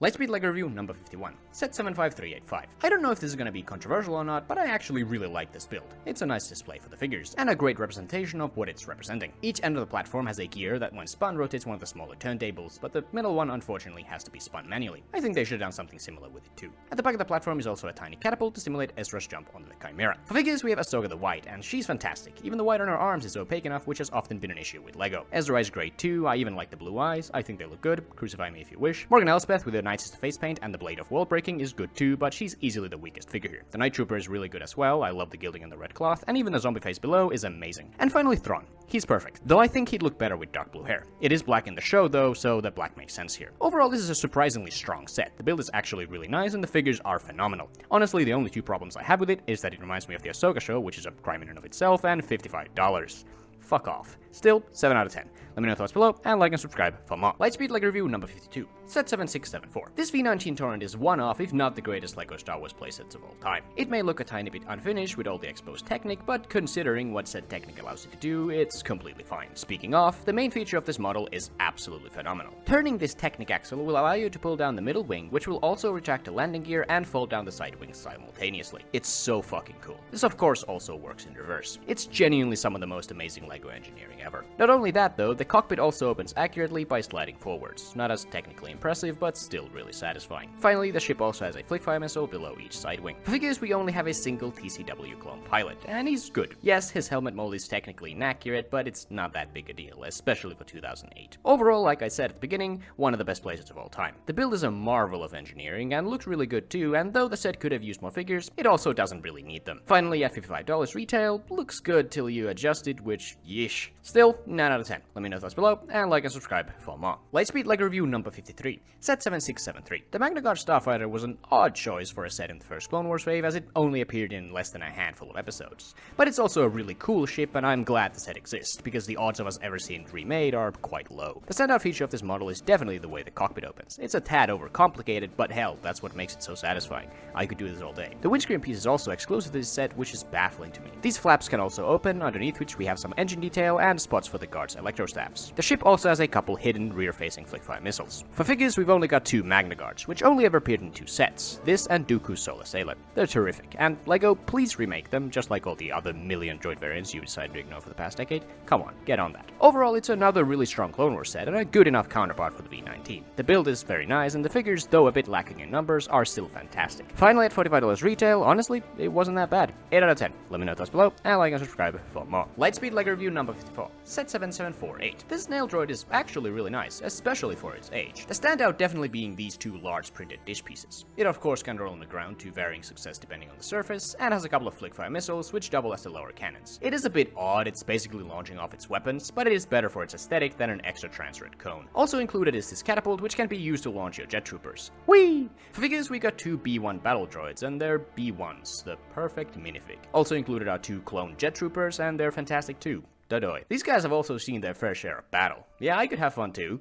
Lightspeed LEGO review number 51, set 75385. I don't know if this is gonna be controversial or not, but I actually really like this build. It's a nice display for the figures, and a great representation of what it's representing. Each end of the platform has a gear that when spun rotates one of the smaller turntables, but the middle one unfortunately has to be spun manually. I think they should have done something similar with it too. At the back of the platform is also a tiny catapult to simulate Ezra's jump onto the Chimera. For figures we have Ahsoka the White, and she's fantastic. Even the white on her arms is opaque enough, which has often been an issue with LEGO. Ezra is great too, I even like the blue eyes, I think they look good, crucify me if you wish. Morgan Elspeth with her Night Sister face paint and the blade of wall breaking is good too, but she's easily the weakest figure here. The Night Trooper is really good as well, I love the gilding and the red cloth, and even the zombie face below is amazing. And finally Thrawn. He's perfect, though I think he'd look better with dark blue hair. It is black in the show though, so the black makes sense here. Overall, this is a surprisingly strong set. The build is actually really nice and the figures are phenomenal. Honestly, the only two problems I have with it is that it reminds me of the Ahsoka show, which is a crime in and of itself, and $55. Fuck off. Still, 7 out of 10. Let me know your thoughts below, and like and subscribe for more. Lightspeed LEGO review number 52, set 7674. This V-19 Torrent is one of, if not the greatest LEGO Star Wars playsets of all time. It may look a tiny bit unfinished with all the exposed Technic, but considering what said Technic allows you to do, it's completely fine. Speaking of, the main feature of this model is absolutely phenomenal. Turning this Technic axle will allow you to pull down the middle wing, which will also retract the landing gear and fold down the side wings simultaneously. It's so fucking cool. This of course also works in reverse. It's genuinely some of the most amazing LEGO engineering ever. Not only that though, the cockpit also opens accurately by sliding forwards. Not as technically impressive, but still really satisfying. Finally, the ship also has a flick fire missile below each side wing. For figures, we only have a single TCW clone pilot, and he's good. Yes, his helmet mold is technically inaccurate, but it's not that big a deal, especially for 2008. Overall, like I said at the beginning, one of the best playsets of all time. The build is a marvel of engineering and looks really good too, and though the set could have used more figures, it also doesn't really need them. Finally, at $55 retail, looks good till you adjust it, which, yeesh. Still, 9 out of 10. Let me know your thoughts below, and like and subscribe for more. Lightspeed LEGO review number 53, set 7673. The Magna Starfighter was an odd choice for a set in the first Clone Wars wave, as it only appeared in less than a handful of episodes. But it's also a really cool ship, and I'm glad the set exists, because the odds of us ever seeing it remade are quite low. The standout feature of this model is definitely the way the cockpit opens. It's a tad overcomplicated, but hell, that's what makes it so satisfying. I could do this all day. The windscreen piece is also exclusive to this set, which is baffling to me. These flaps can also open, underneath which we have some engine detail and spots for the guard's electrostaffs. The ship also has a couple hidden rear-facing flick-fire missiles. For figures, we've only got two Magna Guards, which only ever appeared in two sets, this and Dooku's Solar Sailor. They're terrific, and LEGO, please remake them, just like all the other million droid variants you decided to ignore for the past decade. Come on, get on that. Overall, it's another really strong Clone Wars set, and a good enough counterpart for the V-19. The build is very nice, and the figures, though a bit lacking in numbers, are still fantastic. Finally, at $45 retail, honestly, it wasn't that bad. 8 out of 10. Let me know your thoughts below, and like and subscribe for more. Lightspeed LEGO review number 54, set 7748. This nail droid is actually really nice, especially for its age. The standout definitely being these two large printed dish pieces. It of course can roll on the ground to varying success depending on the surface, and has a couple of flick-fire missiles which double as the lower cannons. It is a bit odd, it's basically launching off its weapons, but it is better for its aesthetic than an extra transparent cone. Also included is this catapult, which can be used to launch your jet troopers. Whee! For figures, we got two B1 battle droids, and they're B1s, the perfect minifig. Also included are two clone jet troopers, and they're fantastic too. Dadoy. These guys have also seen their fair share of battle. Yeah, I could have fun too.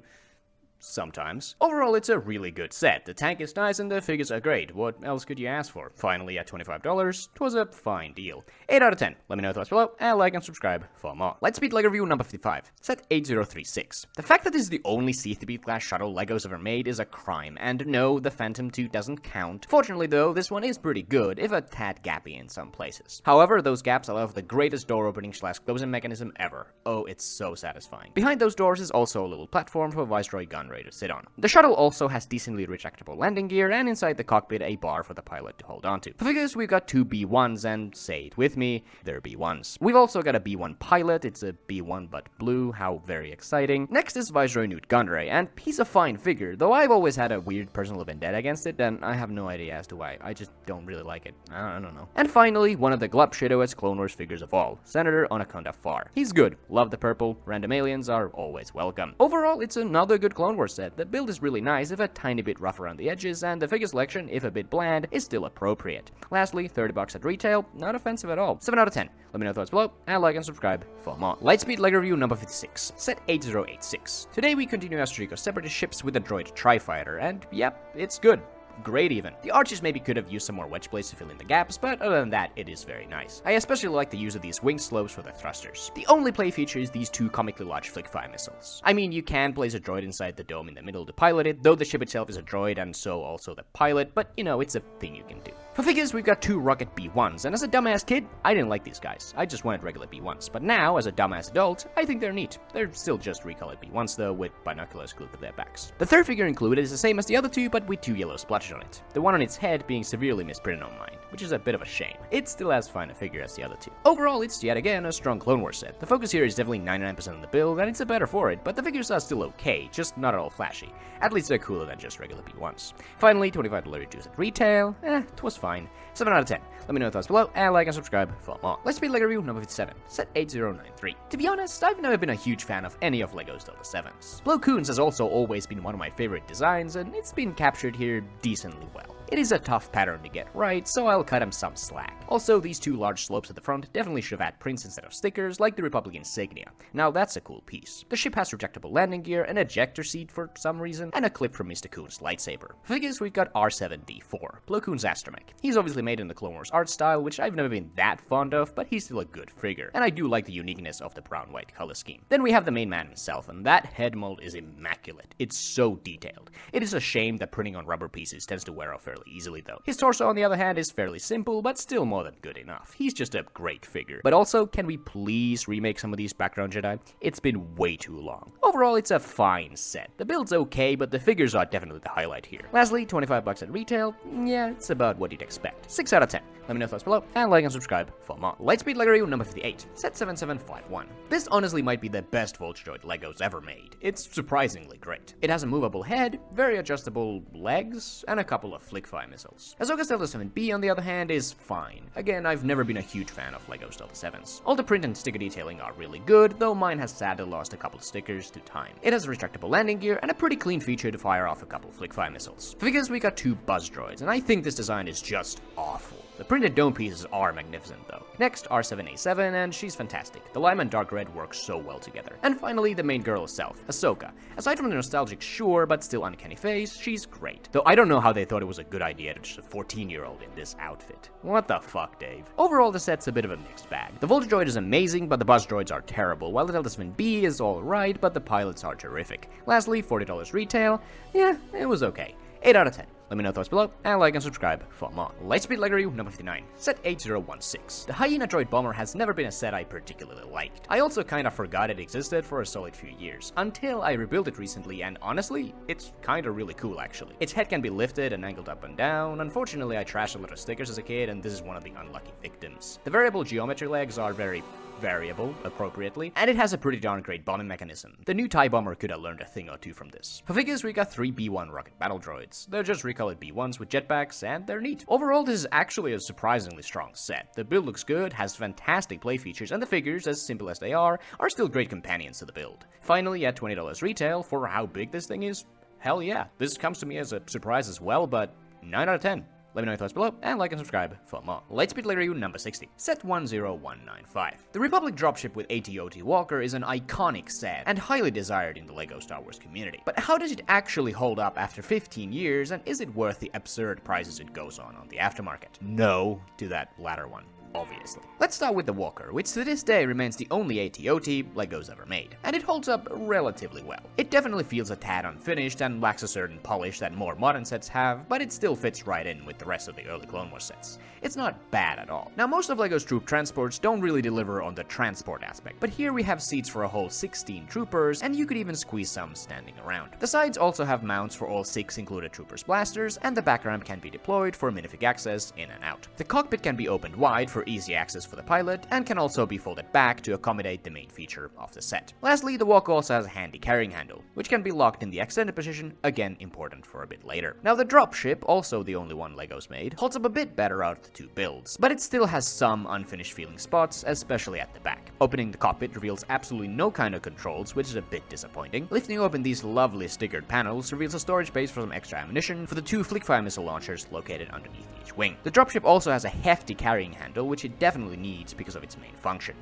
Sometimes. Overall, it's a really good set. The tank is nice and the figures are great. What else could you ask for? Finally, at $25, it was a fine deal. 8 out of 10. Let me know your thoughts below, and like and subscribe for more. Lightspeed LEGO review number 55, set 8036. The fact that this is the only C-3PO class shuttle LEGO's ever made is a crime, and no, the Phantom 2 doesn't count. Fortunately though, this one is pretty good, if a tad gappy in some places. However, those gaps allow for the greatest door opening / closing mechanism ever. Oh, it's so satisfying. Behind those doors is also a little platform for Viceroy Gunray to sit on. The shuttle also has decently retractable landing gear, and inside the cockpit a bar for the pilot to hold onto. For figures, we've got two B1s, and say it with me, they're B1s. We've also got a B1 pilot, it's a B1 but blue, how very exciting. Next is Viceroy Newt Gunray, and he's a fine figure, though I've always had a weird personal vendetta against it, and I have no idea as to why. I just don't really like it. I don't know. And finally, one of the glub shittoest Clone Wars figures of all, Senator Anaconda Farr. He's good, love the purple, random aliens are always welcome. Overall, it's another good Clone Wars set. The build is really nice, if a tiny bit rough around the edges, and the figure selection, if a bit bland, is still appropriate. Lastly, $30 at retail, not offensive at all. 7 out of 10. Let me know your thoughts below, and like and subscribe for more. Lightspeed LEGO review number 56, set 8086. Today we continue our streak of Separatist ships with the Droid Tri-Fighter, and yep, it's good. great even. The arches maybe could have used some more wedge blades to fill in the gaps, but other than that, it is very nice. I especially like the use of these wing slopes for the thrusters. The only play feature is these two comically large flick-fire missiles. I mean, you can place a droid inside the dome in the middle to pilot it, though the ship itself is a droid and so also the pilot, but you know, it's a thing you can do. For figures, we've got two rocket B1s, and as a dumbass kid, I didn't like these guys. I just wanted regular B1s, but now, as a dumbass adult, I think they're neat. They're still just recolored B1s though, with binoculars glued to their backs. The third figure included is the same as the other two, but with two yellow splotches on it. The one on its head being severely misprinted on mine, which is a bit of a shame. It's still as fine a figure as the other two. Overall, it's yet again a strong Clone Wars set. The focus here is definitely 99% on the build, and it's a better for it, but the figures are still okay, just not at all flashy. At least they're cooler than just regular B1s. Finally, $25 reduced at retail. Twas fine. 7 out of 10. Let me know your thoughts below, and like and subscribe for more. Let's be LEGO review number 57, set 8093. To be honest, I've never been a huge fan of any of LEGO's Delta 7s. Blue Koon's has also always been one of my favorite designs, and it's been captured here decently well. It is a tough pattern to get right, so I'll cut him some slack. Also, these two large slopes at the front definitely should have had prints instead of stickers, like the Republic insignia. Now that's a cool piece. The ship has retractable landing gear, an ejector seat for some reason, and a clip from Mr. Koon's lightsaber. For figures, we've got R7D4, Plo Koon's astromech. He's obviously made in the Clone Wars art style, which I've never been that fond of, but he's still a good figure, and I do like the uniqueness of the brown-white color scheme. Then we have the main man himself, and that head mold is immaculate. It's so detailed. It is a shame that printing on rubber pieces tends to wear off fairly easily though. His torso, on the other hand, is fairly simple, but still more than good enough. He's just a great figure. But also, can we please remake some of these background Jedi? It's been way too long. Overall, it's a fine set. The build's okay, but the figures are definitely the highlight here. Lastly, $25 at retail. Yeah, it's about what you'd expect. 6 out of 10. Let me know your thoughts below, and like and subscribe for more. Lightspeed LEGO review number 58, set 7751. This honestly might be the best Vulture droid LEGO's ever made. It's surprisingly great. It has a movable head, very adjustable legs, and a couple of flick-fire missiles. Ahsoka's Delta 7B, on the other hand, is fine. Again, I've never been a huge fan of LEGO's Delta 7s. All the print and sticker detailing are really good, though mine has sadly lost a couple of stickers to time. It has a retractable landing gear and a pretty clean feature to fire off a couple of flick-fire missiles. For figures, we got two buzz droids, and I think this design is just awful. The printed dome pieces are magnificent though. Next, R7A7, and she's fantastic. The lime and dark red work so well together. And finally, the main girl herself, Ahsoka. Aside from the nostalgic sure, but still uncanny face, she's great. Though I don't know how they thought it was a good idea to just a 14-year-old in this outfit. What the fuck, Dave? Overall, the set's a bit of a mixed bag. The Vulture droid is amazing, but the buzz droids are terrible, while the Delta 7B is alright, but the pilots are terrific. Lastly, $40 retail. Yeah, it was okay. 8 out of 10. Let me know your thoughts below, and like and subscribe for more. Lightspeed LEGO review number 59, set 8016. The Hyena droid bomber has never been a set I particularly liked. I also kinda forgot it existed for a solid few years, until I rebuilt it recently, and honestly, it's kinda really cool actually. Its head can be lifted and angled up and down. Unfortunately, I trashed a lot of stickers as a kid, and this is one of the unlucky victims. The variable geometry legs are very variable, appropriately, and it has a pretty darn great bombing mechanism. The new TIE bomber could have learned a thing or two from this. For figures, we got 3 B1 rocket battle droids. They're just recolored B1s with jetpacks, and they're neat. Overall, this is actually a surprisingly strong set. The build looks good, has fantastic play features, and the figures, as simple as they are still great companions to the build. Finally, at $20 retail, for how big this thing is, hell yeah. This comes to me as a surprise as well, but 9 out of 10. Let me know your thoughts below, and like and subscribe for more. Lightspeed LEGO review number 60, set 10195. The Republic dropship with AT-OT Walker is an iconic set, and highly desired in the LEGO Star Wars community. But how does it actually hold up after 15 years, and is it worth the absurd prices it goes on the aftermarket? No to that latter one. Obviously. Let's start with the Walker, which to this day remains the only AT-OT LEGO's ever made, and it holds up relatively well. It definitely feels a tad unfinished and lacks a certain polish that more modern sets have, but it still fits right in with the rest of the early Clone Wars sets. It's not bad at all. Now, most of LEGO's troop transports don't really deliver on the transport aspect, but here we have seats for a whole 16 troopers, and you could even squeeze some standing around. The sides also have mounts for all 6 included troopers' blasters, and the back ramp can be deployed for minifig access in and out. The cockpit can be opened wide for easy access for the pilot, and can also be folded back to accommodate the main feature of the set. Lastly, the Walker also has a handy carrying handle, which can be locked in the extended position, again important for a bit later. Now, the dropship, also the only one LEGO's made, holds up a bit better out of the two builds, but it still has some unfinished feeling spots, especially at the back. Opening the cockpit reveals absolutely no kind of controls, which is a bit disappointing. Lifting open these lovely stickered panels reveals a storage space for some extra ammunition for the 2 flick-fire missile launchers located underneath each wing. The dropship also has a hefty carrying handle, which it definitely needs because of its main function,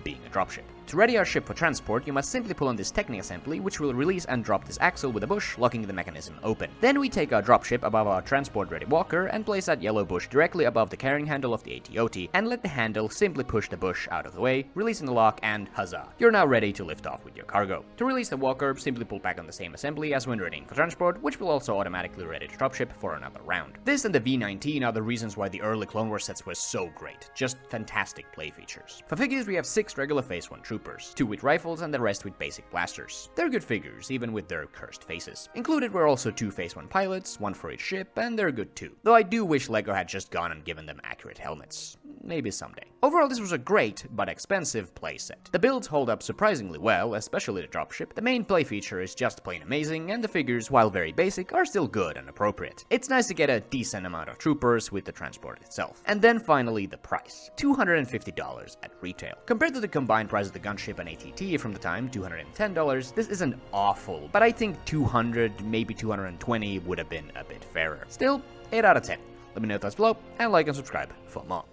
being a dropship. To ready our ship for transport, you must simply pull on this Technic assembly, which will release and drop this axle with a bush, locking the mechanism open. Then we take our dropship above our transport-ready walker and place that yellow bush directly above the carrying handle of the AT-OT, and let the handle simply push the bush out of the way, releasing the lock, and huzzah! You're now ready to lift off with your cargo. To release the walker, simply pull back on the same assembly as when readying for transport, which will also automatically ready the dropship for another round. This and the V-19 are the reasons why the early Clone Wars sets were so great. Just fantastic play features. For figures, we have 6 regular Phase 1 troopers, 2 with rifles and the rest with basic blasters. They're good figures, even with their cursed faces. Included were also 2 Phase 1 pilots, 1 for each ship, and they're good too. Though I do wish LEGO had just gone and given them accurate helmets. Maybe someday. Overall, this was a great, but expensive playset. The builds hold up surprisingly well, especially the dropship. The main play feature is just plain amazing, and the figures, while very basic, are still good and appropriate. It's nice to get a decent amount of troopers with the transport itself. And then finally, the price. $250 at retail. Compared to the combined price of the gunship and ATT from the time, $210, this isn't awful, but I think $200, maybe $220 would have been a bit fairer. Still, 8 out of 10. Let me know your thoughts below, and like and subscribe for more.